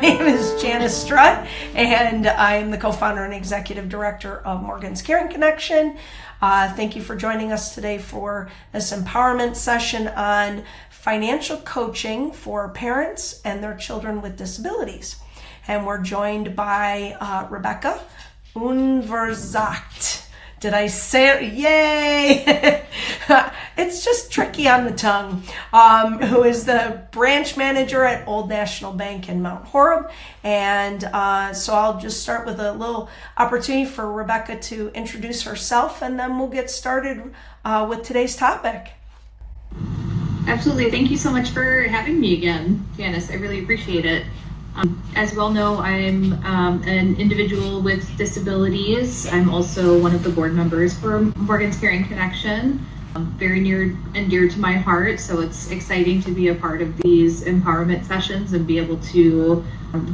name is Janice Strutt, and I'm the co-founder and executive director of Morgan's Caring Connection. Thank you for joining us today for this empowerment session on financial coaching for parents and their children with disabilities. And we're joined by Rebecca Unverzagt. Did I say it? Yay! It's just tricky on the tongue. Who is the branch manager at Old National Bank in Mount Horeb. And so I'll just start with a little opportunity for Rebecca to introduce herself, and then we'll get started with today's topic. Absolutely. Thank you so much for having me again, Janice. I really appreciate it. As you all know, I'm an individual with disabilities. I'm also one of the board members for Morgan's Caring Connection. Very near and dear to my heart, so it's exciting to be a part of these empowerment sessions and be able to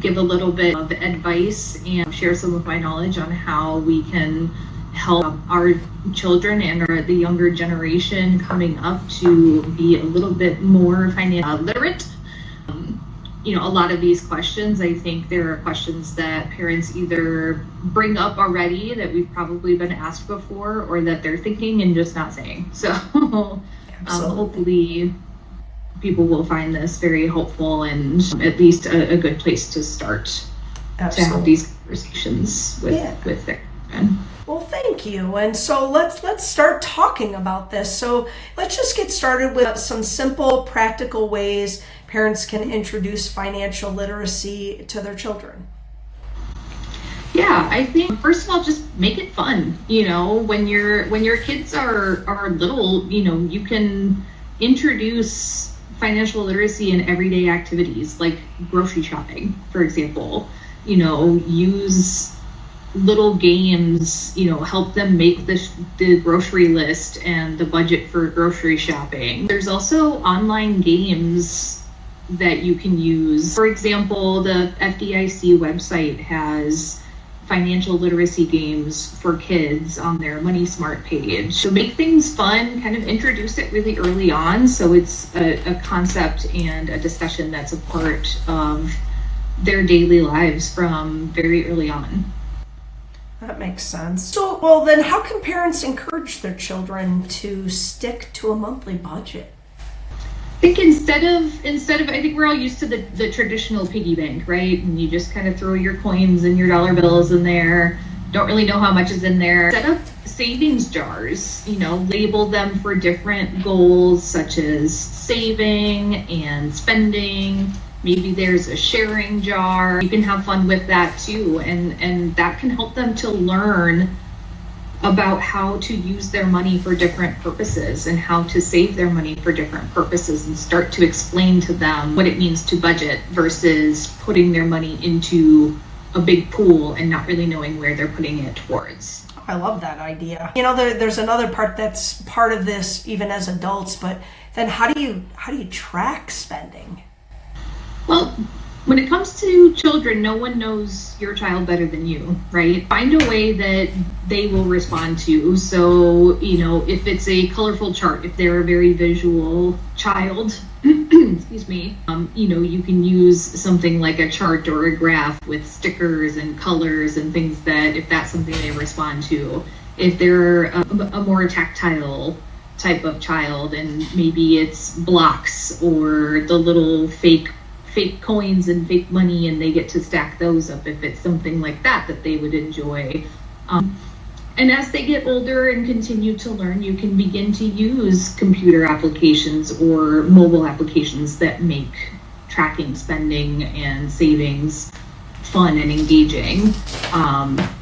give a little bit of advice and share some of my knowledge on how we can help our children and the younger generation coming up to be a little bit more financially literate. A lot of these questions, I think there are questions that parents either bring up already that we've probably been asked before, or that they're thinking and just not saying. So hopefully people will find this very helpful and at least a good place to start. Absolutely. To have these conversations with their children. Well, thank you. And so let's start talking about this. So let's just get started with some simple, practical ways parents can introduce financial literacy to their children. Yeah, I think first of all, just make it fun. When your kids are little, you can introduce financial literacy in everyday activities like grocery shopping, for example. Use little games, help them make the grocery list and the budget for grocery shopping. There's also online games that you can use. For example, the FDIC website has financial literacy games for kids on their Money Smart page. So make things fun, kind of introduce it really early on so it's a concept and a discussion that's a part of their daily lives from very early on. That makes sense. So, well, then how can parents encourage their children to stick to a monthly budget? I think instead of I think we're all used to the traditional piggy bank, right? And you just kind of throw your coins and your dollar bills in there. Don't really know how much is in there. Set up savings jars, label them for different goals such as saving and spending. Maybe there's a sharing jar. You can have fun with that too. And that can help them to learn about how to use their money for different purposes and how to save their money for different purposes, and start to explain to them what it means to budget versus putting their money into a big pool and not really knowing where they're putting it towards. I love that idea. There's another part that's part of this even as adults, but then how do you track spending? Well, when it comes to children, no one knows your child better than you, right? Find a way that they will respond to. So, if it's a colorful chart, if they're a very visual child, excuse me, you can use something like a chart or a graph with stickers and colors and things that, if that's something they respond to. If they're a more tactile type of child, and maybe it's blocks or the little fake coins and fake money, and they get to stack those up if it's something like that they would enjoy. And as they get older and continue to learn, you can begin to use computer applications or mobile applications that make tracking spending and savings fun and engaging.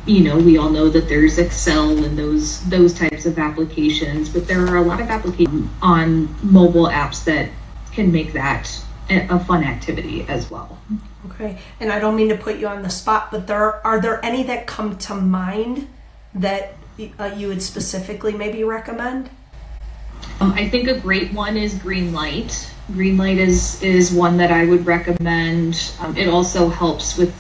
We all know that there's Excel and those types of applications, but there are a lot of applications on mobile apps that can make that a fun activity as well. Okay, and I don't mean to put you on the spot, but are there any that come to mind that you would specifically maybe recommend? I think a great one is Greenlight. Greenlight is one that I would recommend. It also helps with,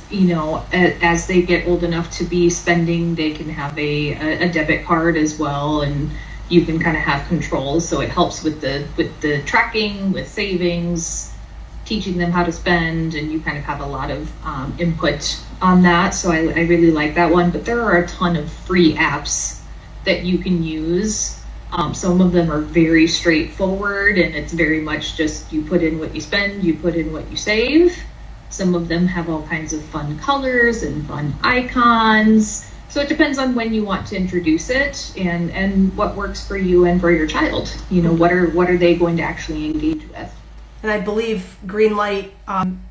as they get old enough to be spending, they can have a debit card as well, and you can kind of have control. So it helps with the tracking, with savings, teaching them how to spend, and you kind of have a lot of input on that. So I really like that one. But there are a ton of free apps that you can use. Some of them are very straightforward, and it's very much just you put in what you spend, you put in what you save. Some of them have all kinds of fun colors and fun icons. So it depends on when you want to introduce it and what works for you and for your child. You know, what are they going to actually engage with? And I believe Greenlight,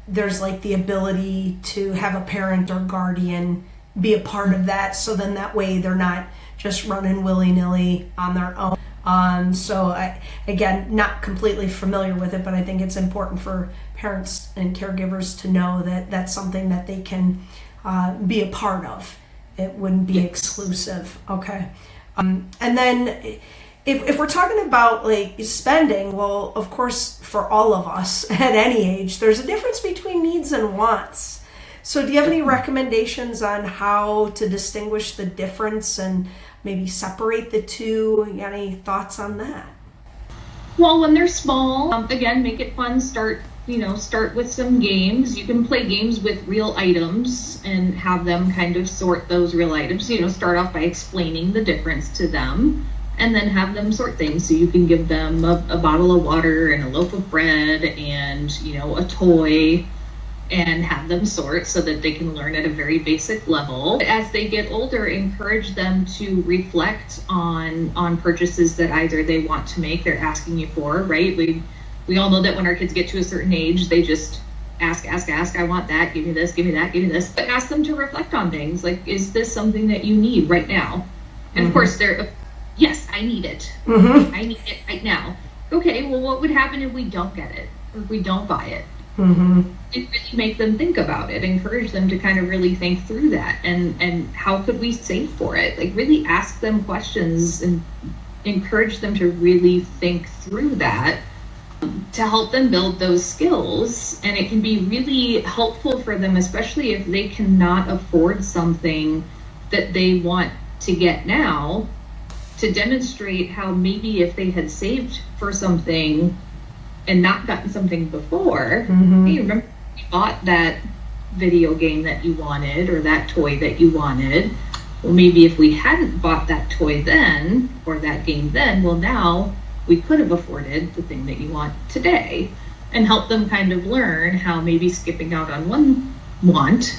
there's like the ability to have a parent or guardian be a part of that. So then that way they're not just running willy-nilly on their own. So I, again, not completely familiar with it, but I think it's important for parents and caregivers to know that that's something that they can be a part of. It wouldn't be exclusive. Okay. And then if we're talking about like spending, well, of course, for all of us at any age, there's a difference between needs and wants. So do you have any recommendations on how to distinguish the difference and maybe separate the two? You got any thoughts on that? Well, when they're small, again, make it fun. Start with some games. You can play games with real items and have them kind of sort those real items. Start off by explaining the difference to them, and then have them sort things. So you can give them a bottle of water and a loaf of bread and, a toy, and have them sort so that they can learn at a very basic level. As they get older, encourage them to reflect on purchases that either they want to make, they're asking you for, right? We all know that when our kids get to a certain age, they just ask, I want that, give me this, give me that, give me this. But ask them to reflect on things like, is this something that you need right now? And of course, yes, I need it. I need it right now. Okay, well, what would happen if we don't get it, or if we don't buy it? And really make them think about it, encourage them to kind of really think through that, and how could we save for it? Like, really ask them questions and encourage them to really think through that to help them build those skills. And it can be really helpful for them, especially if they cannot afford something that they want to get now, to demonstrate how maybe if they had saved for something and not gotten something before, hey, remember you bought that video game that you wanted or that toy that you wanted? Well, maybe if we hadn't bought that toy then or that game then, well, now we could have afforded the thing that you want today, and help them kind of learn how maybe skipping out on one want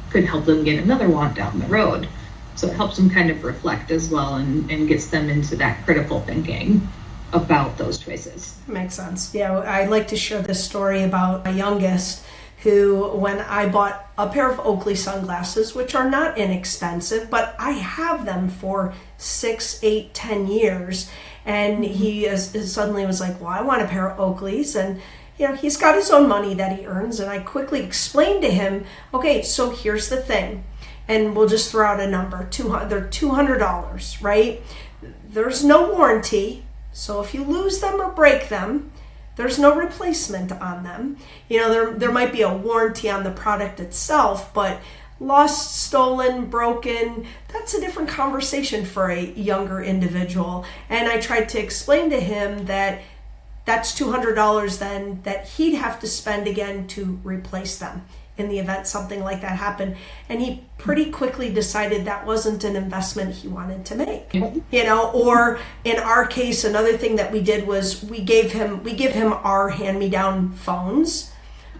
could help them get another want down the road. So it helps them kind of reflect as well, and gets them into that critical thinking about those choices. Makes sense. Yeah, I like to share this story about my youngest, who, when I bought a pair of Oakley sunglasses, which are not inexpensive, but I have them for 6, 8, 10 years, and he suddenly was like, well, I want a pair of Oakleys, and he's got his own money that he earns, and I quickly explained to him, okay, so here's the thing, and we'll just throw out a number, they're $200, right? There's no warranty. So if you lose them or break them, there's no replacement on them. There might be a warranty on the product itself, but lost, stolen, broken, that's a different conversation for a younger individual. And I tried to explain to him that that's $200 then that he'd have to spend again to replace them in the event something like that happened. And he pretty quickly decided that wasn't an investment he wanted to make. Or in our case, another thing that we did was we give him our hand-me-down phones,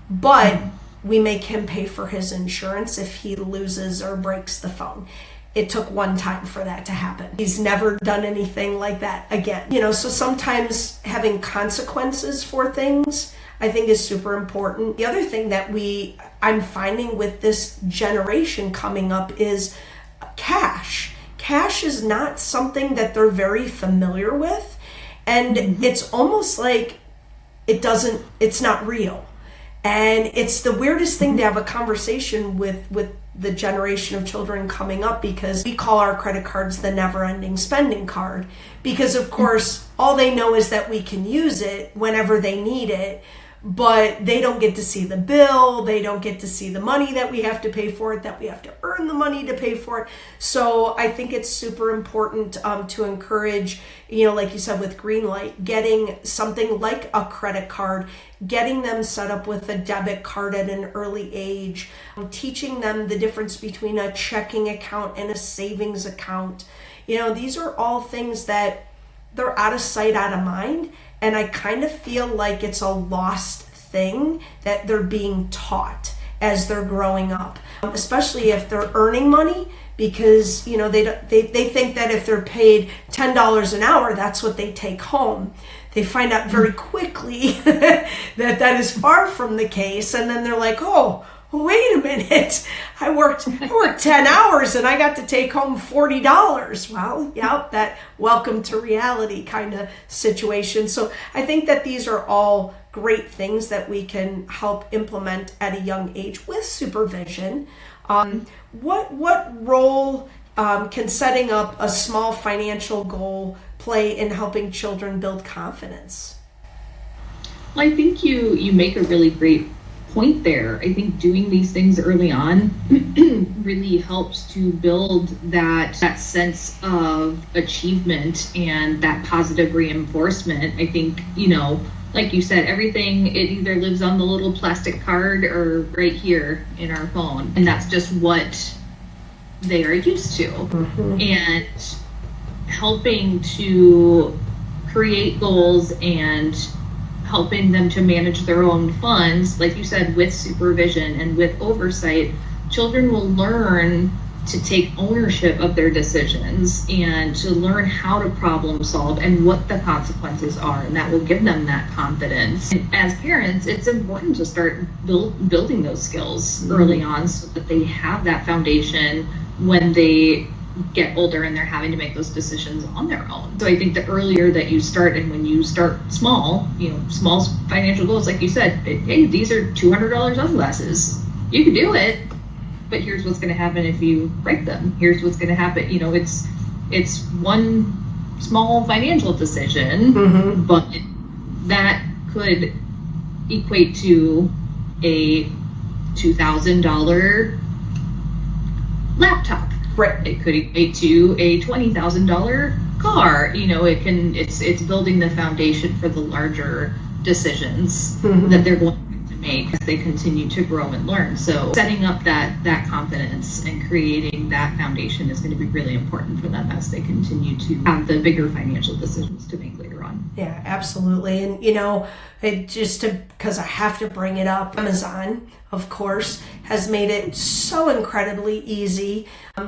but we make him pay for his insurance if he loses or breaks the phone. It took one time for that to happen. He's never done anything like that again. So sometimes having consequences for things, I think, is super important. The other thing that I'm finding with this generation coming up is cash. Cash is not something that they're very familiar with, and it's almost like it's not real. And it's the weirdest thing to have a conversation with the generation of children coming up, because we call our credit cards the never-ending spending card, because of course all they know is that we can use it whenever they need it. but they don't get to see the bill. They don't get to see the money that we have to pay for it, that we have to earn the money to pay for it. So I think it's super important to encourage, like you said, with Greenlight, getting something like a credit card, getting them set up with a debit card at an early age, teaching them the difference between a checking account and a savings account. These are all things that they're out of sight, out of mind. And I kind of feel like it's a lost thing that they're being taught as they're growing up, especially if they're earning money, because they think that if they're paid $10 an hour, that's what they take home. They find out very quickly that is far from the case, and then they're like, oh, wait a minute, I worked 10 hours and I got to take home $40. Well, yeah, that welcome to reality kind of situation. So I think that these are all great things that we can help implement at a young age with supervision. What role can setting up a small financial goal play in helping children build confidence? Well, I think you make a really great point there. I think doing these things early on really helps to build that sense of achievement and that positive reinforcement. I think, like you said, everything, it either lives on the little plastic card or right here in our phone. And that's just what they are used to. Mm-hmm. And helping to create goals and helping them to manage their own funds, like you said, with supervision and with oversight, children will learn to take ownership of their decisions and to learn how to problem solve and what the consequences are, and that will give them that confidence. And as parents, it's important to start building those skills early on so that they have that foundation when they get older and they're having to make those decisions on their own. So I think the earlier that you start, and when you start small, small financial goals, like you said, hey, these are $200 sunglasses. You can do it, but here's what's going to happen if you break them. Here's what's going to happen. It's one small financial decision, mm-hmm. but that could equate to a $2,000 laptop. Right. It could equate to a $20,000 car. It's building the foundation for the larger decisions mm-hmm. that they're going to make as they continue to grow and learn. So setting up that confidence and creating that foundation is going to be really important for them as they continue to have the bigger financial decisions to make later on. Yeah, absolutely. And because I have to bring it up, Amazon, of course, has made it so incredibly easy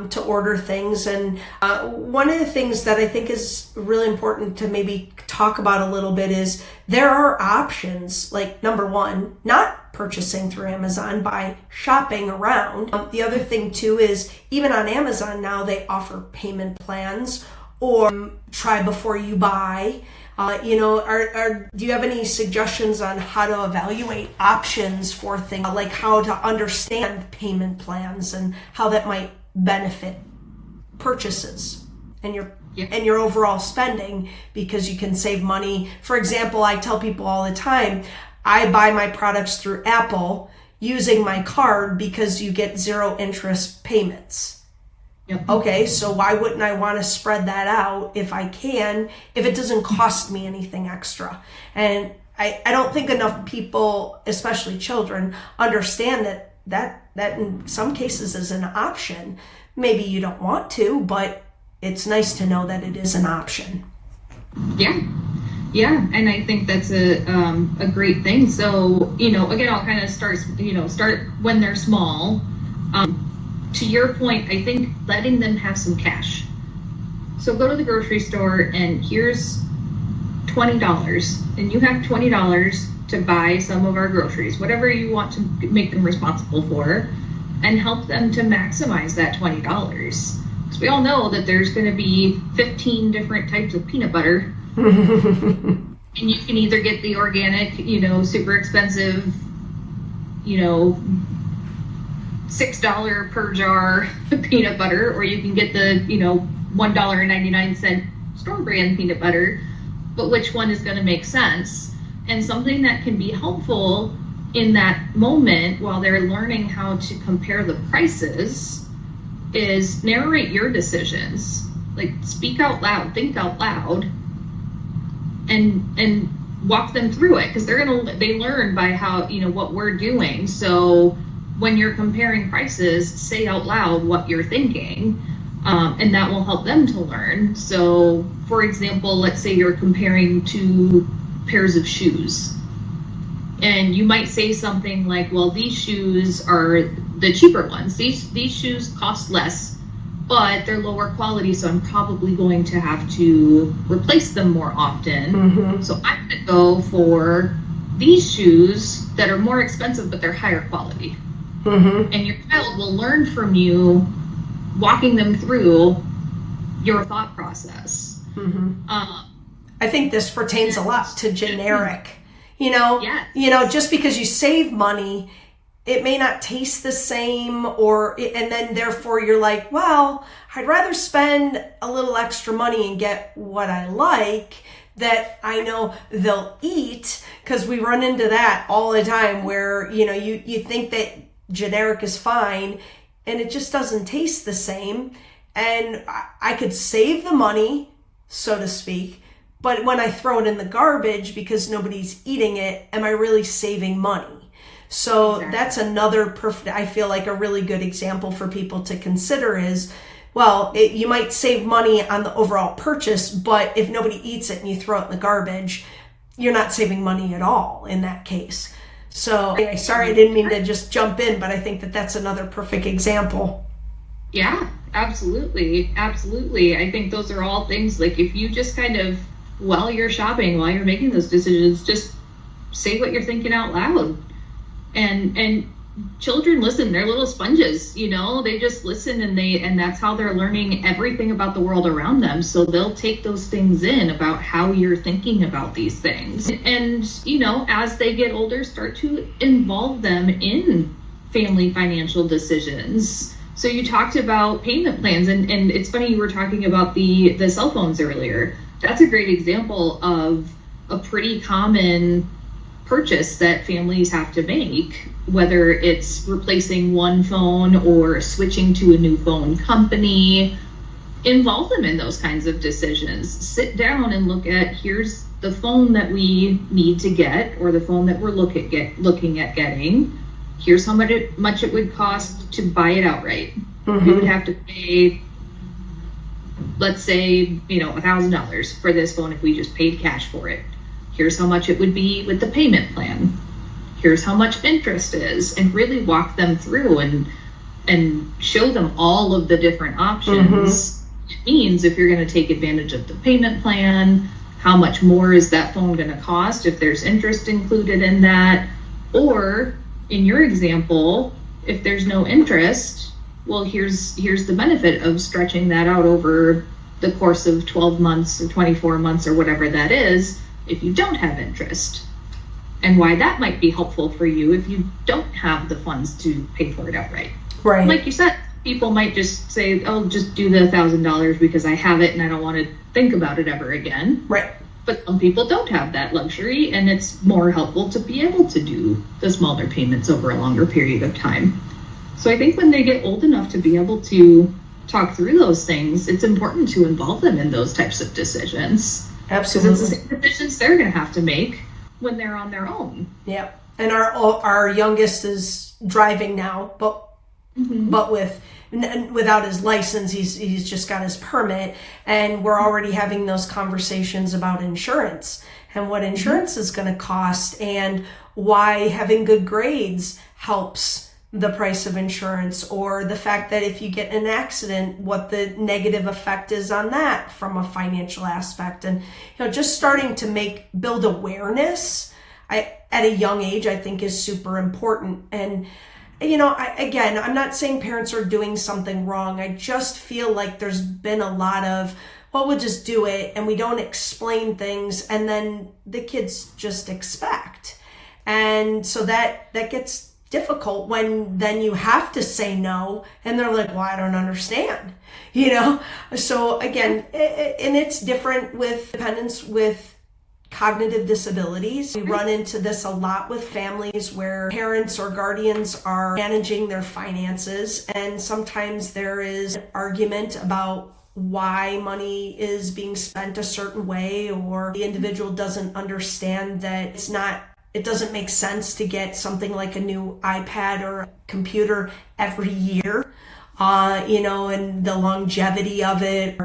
to order things. And one of the things that I think is really important to maybe talk about a little bit is there are options, like number one, not purchasing through Amazon, by shopping around. The other thing too is even on Amazon now they offer payment plans or try before you buy. Do you have any suggestions on how to evaluate options for things, like how to understand payment plans and how that might benefit purchases and your overall spending, because you can save money? For example, I tell people all the time, I buy my products through Apple using my card because you get 0 interest payments. Yep. Okay, so why wouldn't I want to spread that out if it doesn't cost me anything extra? And I don't think enough people, especially children, understand that in some cases is an option. Maybe you don't want to, but it's nice to know that it is an option. Yeah, and I think that's a great thing. So, again, I'll kind of start when they're small. To your point, I think letting them have some cash. So go to the grocery store and here's $20, and you have $20 to buy some of our groceries, whatever you want to make them responsible for, and help them to maximize that $20. Because we all know that there's going to be 15 different types of peanut butter. And you can either get the organic, super expensive, $6 per jar peanut butter, or you can get the, $1.99 store brand peanut butter. But which one is going to make sense? And something that can be helpful in that moment while they're learning how to compare the prices is narrate your decisions. Like, speak out loud, think out loud, and walk them through it, because they learn by how, what we're doing. So when you're comparing prices, say out loud what you're thinking, and that will help them to learn. So, for example, let's say you're comparing two pairs of shoes, and you might say something like, well, these shoes are the cheaper ones. These shoes cost less, but they're lower quality, so I'm probably going to have to replace them more often. Mm-hmm. So I'm going to go for these shoes that are more expensive, but they're higher quality. Mm-hmm. And your child will learn from you walking them through your thought process. Mm-hmm. I think this pertains a lot to generic. Yes. Just because you save money, it may not taste the same, and then therefore you're like, well, I'd rather spend a little extra money and get what I like that I know they'll eat, because we run into that all the time where, you think that generic is fine and it just doesn't taste the same. And I could save the money, so to speak, but when I throw it in the garbage because nobody's eating it, am I really saving money? So exactly. That's another I feel like a really good example for people to consider is, well, you might save money on the overall purchase, but if nobody eats it and you throw it in the garbage, you're not saving money at all in that case. So anyway, sorry, I didn't mean to just jump in, but I think that that's another perfect example. Yeah, absolutely. Absolutely. I think those are all things, like, if you just kind of, while you're shopping, while you're making those decisions, just say what you're thinking out loud. And children listen, they're little sponges, they just listen, and that's how they're learning everything about the world around them. So they'll take those things in about how you're thinking about these things. And, as they get older, start to involve them in family financial decisions. So you talked about payment plans, and it's funny you were talking about the cell phones earlier. That's a great example of a pretty common purchase that families have to make, whether it's replacing one phone or switching to a new phone company. Involve them in those kinds of decisions. Sit down and look at, here's the phone that we need to get, or the phone that we're looking at getting. Here's how much it would cost to buy it outright. Mm-hmm. We would have to pay, let's say, $1,000 for this phone if we just paid cash for it. Here's how much it would be with the payment plan. Here's how much interest is, and really walk them through and show them all of the different options. Mm-hmm. It means if you're going to take advantage of the payment plan, how much more is that phone going to cost if there's interest included in that? Or in your example, if there's no interest, well, here's the benefit of stretching that out over the course of 12 months or 24 months or whatever that is, if you don't have interest, and why that might be helpful for you if you don't have the funds to pay for it outright. Right. Like you said, people might just say, oh, just do the $1,000 because I have it and I don't want to think about it ever again. Right. But some people don't have that luxury, and it's more helpful to be able to do the smaller payments over a longer period of time. So I think when they get old enough to be able to talk through those things, it's important to involve them in those types of decisions. Absolutely. Because it's the same decisions they're going to have to make when they're on their own. Yeah. And our youngest is driving now, but without his license, he's just got his permit, and we're already having those conversations about insurance and what insurance is going to cost, and why having good grades helps the price of insurance, or the fact that if you get in an accident, what the negative effect is on that from a financial aspect. And just starting to build awareness at a young age, I think, is super important. And I'm not saying parents are doing something wrong. I just feel like there's been a lot of, well, we'll just do it, and we don't explain things, and then the kids just expect. And so that gets difficult when then you have to say no, and they're like, well, I don't understand, So again, and it's different with dependents with cognitive disabilities. We run into this a lot with families where parents or guardians are managing their finances, and sometimes there is an argument about why money is being spent a certain way, or the individual doesn't understand that it doesn't make sense to get something like a new iPad or a computer every year. And the longevity of it,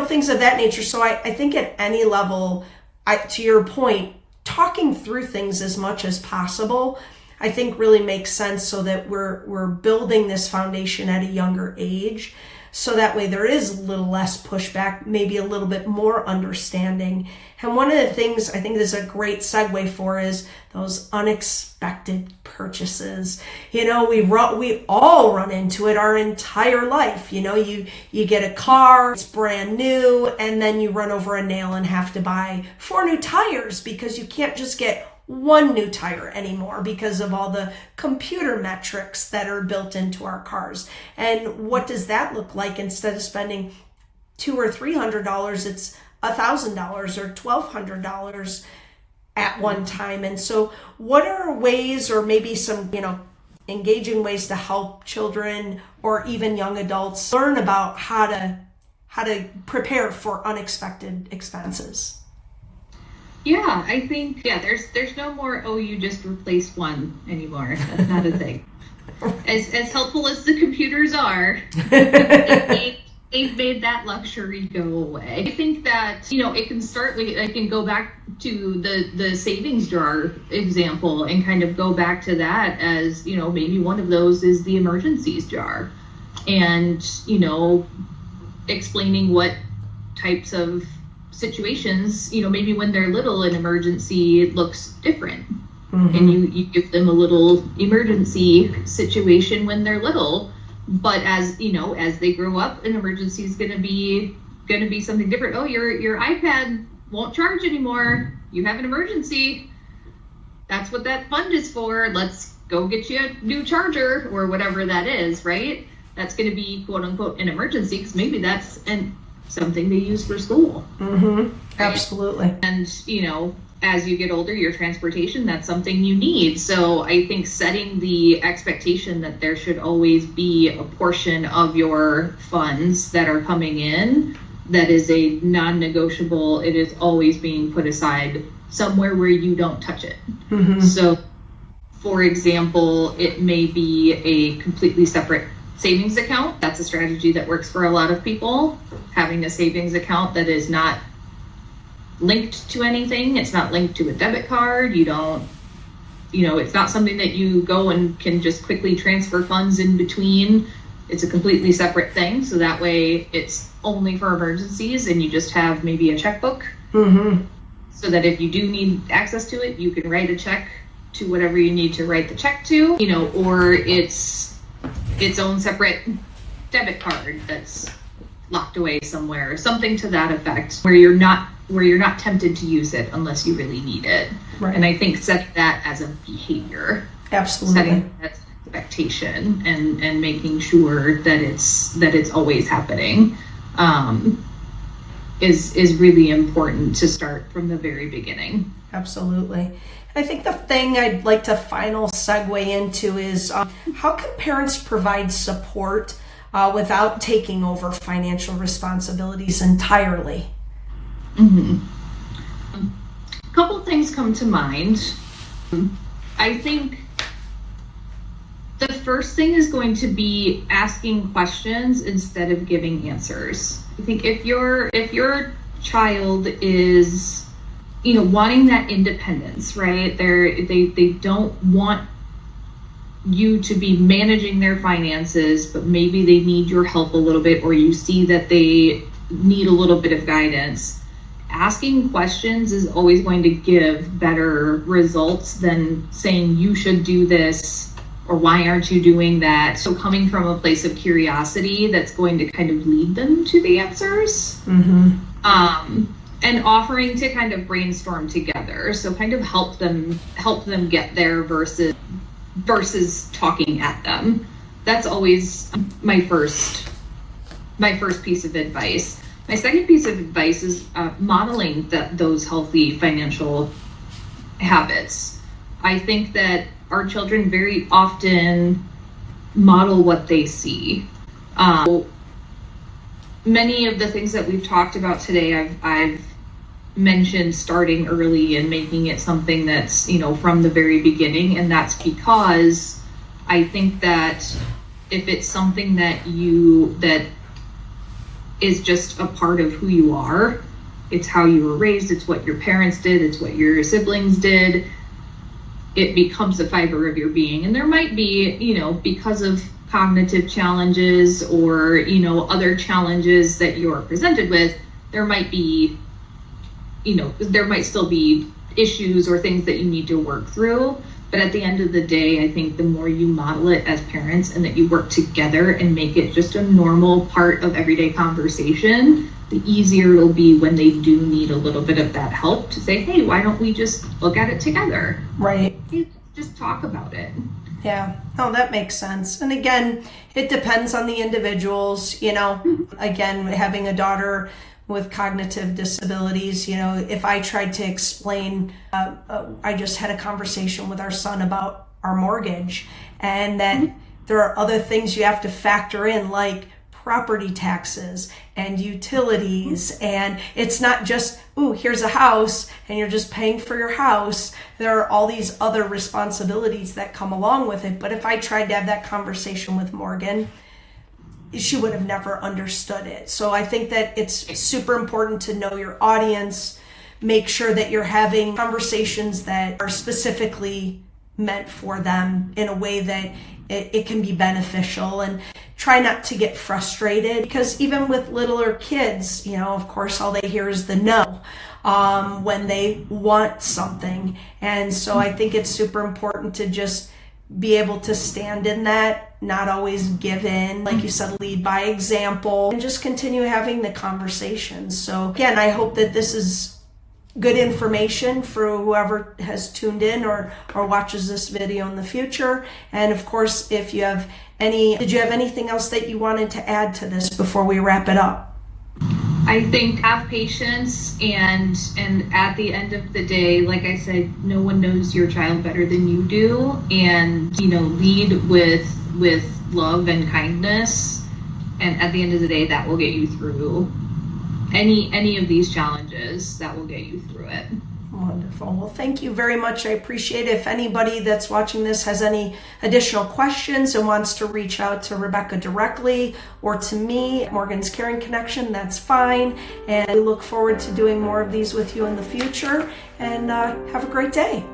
things of that nature. So I think at any level, to your point, talking through things as much as possible, I think really makes sense, so that we're building this foundation at a younger age. So that way there is a little less pushback, maybe a little bit more understanding. And one of the things I think this is a great segue for is those unexpected purchases. We all run into it our entire life. You get a car, it's brand new, and then you run over a nail and have to buy 4 new tires because you can't just get 1 new tire anymore because of all the computer metrics that are built into our cars. And what does that look like? Instead of spending $200 or $300, it's $1,000 or $1,200 at one time. And so what are ways, or maybe some, engaging ways to help children or even young adults learn about how to prepare for unexpected expenses? Yeah, I think, there's no more, you just replaced one anymore. That's not a thing. As helpful as the computers are, they've made that luxury go away. I think that, it can start, I can go back to the savings jar example and kind of go back to that as, maybe one of those is the emergencies jar. And, explaining what types of situations, maybe when they're little, an emergency looks different. Mm-hmm. And you give them a little emergency situation when they're little, but as they grow up, an emergency is going to be something different. Oh, your iPad won't charge anymore. You have an emergency. That's what that fund is for. Let's go get you a new charger, or whatever that is, right? That's going to be quote unquote an emergency, because maybe that's something they use for school. Mm-hmm. Right? Absolutely. And, as you get older, your transportation, that's something you need. So I think setting the expectation that there should always be a portion of your funds that are coming in that is a non-negotiable, it is always being put aside somewhere where you don't touch it. Mm-hmm. So, for example, it may be a completely separate savings account. That's a strategy that works for a lot of people. Having a savings account that is not linked to anything. It's not linked to a debit card. You don't, it's not something that you go and can just quickly transfer funds in between. It's a completely separate thing. So that way it's only for emergencies, and you just have maybe a checkbook. Mm-hmm. So that if you do need access to it, you can write a check to whatever you need to write the check to, or it's its own separate debit card that's locked away somewhere, or something to that effect, where you're not tempted to use it unless you really need it. Right. And I think setting that as a behavior, absolutely, setting that expectation and making sure that it's always happening, is really important to start from the very beginning. Absolutely. I think the thing I'd like to final segue into is how can parents provide support without taking over financial responsibilities entirely? Mm-hmm. A couple things come to mind. I think the first thing is going to be asking questions instead of giving answers. I think if your child is wanting that independence, right? They don't want you to be managing their finances, but maybe they need your help a little bit, or you see that they need a little bit of guidance. Asking questions is always going to give better results than saying you should do this, or why aren't you doing that? So coming from a place of curiosity that's going to kind of lead them to the answers. Mm-hmm. And offering to kind of brainstorm together. So kind of help them get there versus talking at them. That's always my first piece of advice. My second piece of advice is modeling those healthy financial habits. I think that our children very often model what they see. Many of the things that we've talked about today, I've mentioned starting early and making it something that's, from the very beginning. And that's because I think that if it's something that is just a part of who you are, it's how you were raised, it's what your parents did, it's what your siblings did, it becomes a fiber of your being. And there might be, because of cognitive challenges or, other challenges that you're presented with, there might be, there might still be issues or things that you need to work through. But at the end of the day, I think the more you model it as parents and that you work together and make it just a normal part of everyday conversation, the easier it'll be when they do need a little bit of that help to say, hey, why don't we just look at it together? Right. Just talk about it. Yeah, no, that makes sense. And again, it depends on the individuals, again, having a daughter with cognitive disabilities, if I tried to explain, I just had a conversation with our son about our mortgage and that there are other things you have to factor in, like property taxes and utilities. And it's not just, here's a house and you're just paying for your house. There are all these other responsibilities that come along with it. But if I tried to have that conversation with Morgan, she would have never understood it. So I think that it's super important to know your audience, make sure that you're having conversations that are specifically meant for them in a way that it can be beneficial, and try not to get frustrated, because even with littler kids, of course, all they hear is the no when they want something. And so I think it's super important to just be able to stand in that, not always give in, like you said, lead by example, and just continue having the conversations. So again, I hope that this is good information for whoever has tuned in or watches this video in the future. And of course, if you have did you have anything else that you wanted to add to this before we wrap it up? I think have patience, and at the end of the day, like I said, no one knows your child better than you do, and lead with love and kindness, and at the end of the day, that will get you through any of these challenges. That will get you through it. Wonderful. Well, thank you very much. I appreciate it. If anybody that's watching this has any additional questions and wants to reach out to Rebecca directly or to me, Morgan's Caring Connection, that's fine. And we look forward to doing more of these with you in the future. And have a great day.